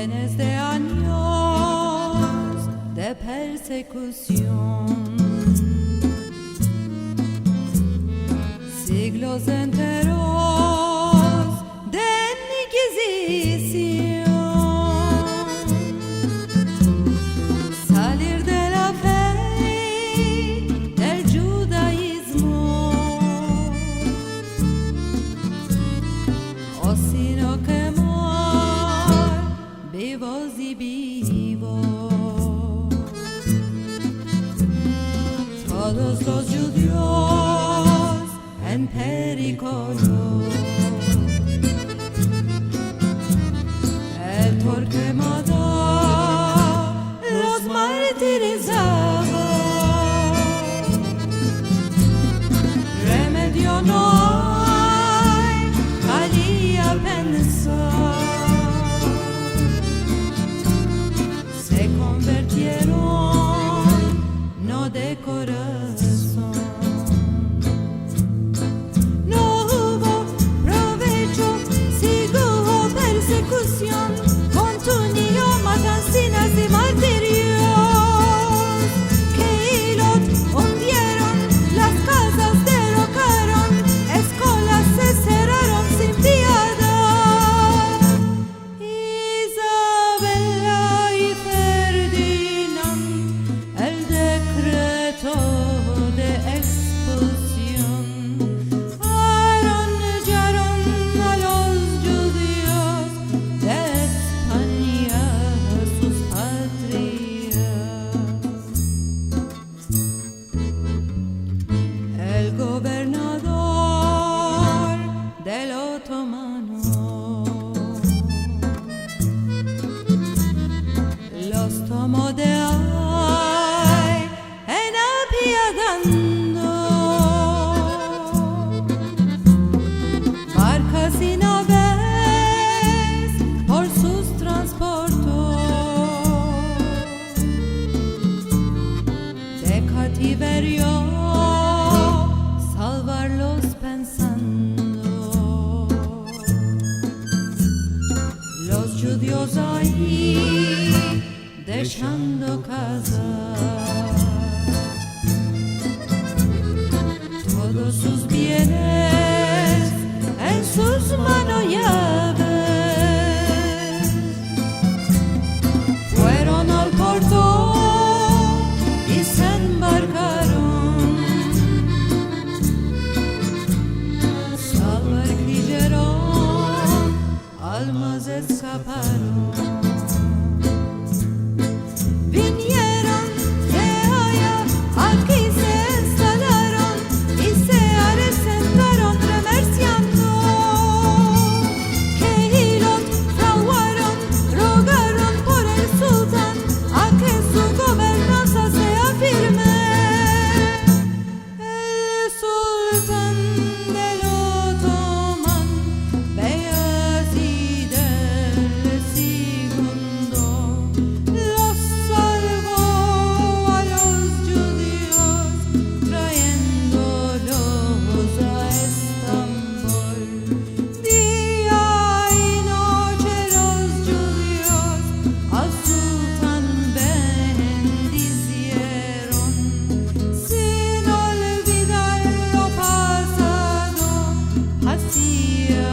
Vienes de años de persecución, siglos enteros de inquisición, salir de la fe del judaísmo, o sino quemar vivos y vivos. Todos los judíos en Pericollo, el Torquemada los martirizaba. Remedio no hay, valía pensar. Se convirtieron no de corazón. No hubo provecho, sigo persecución, continuó matanzas y martirios. Keilot hundieron, las casas derrocaron, escuelas se cerraron sin piedad. Isabela y Ferdinand, el decreto de expulsión, arrollaron a los judíos de España, sus patrias. El gobernador del otomano los tomó de ahí en apiadando. Barcas y naves por sus transportos, de cautiverio salvarlos pensando. Los judíos ahí dejando casa, todos sus bienes en sus manos llaves, fueron al puerto y se embarcaron. Salvar creyeron, almas escaparon. Vinieron de allá, aquí se instalaron y se asentaron remerciando. Keilot fraguaron, rogaron por el sultán a que su gobernanza sea firme. El sultán del otomán, Beyazid el segundo, los salvó a los judíos, trayéndolos a Estambul. Día y noche los judíos al sultán bendicieron, sin olvidar lo pasado, hacía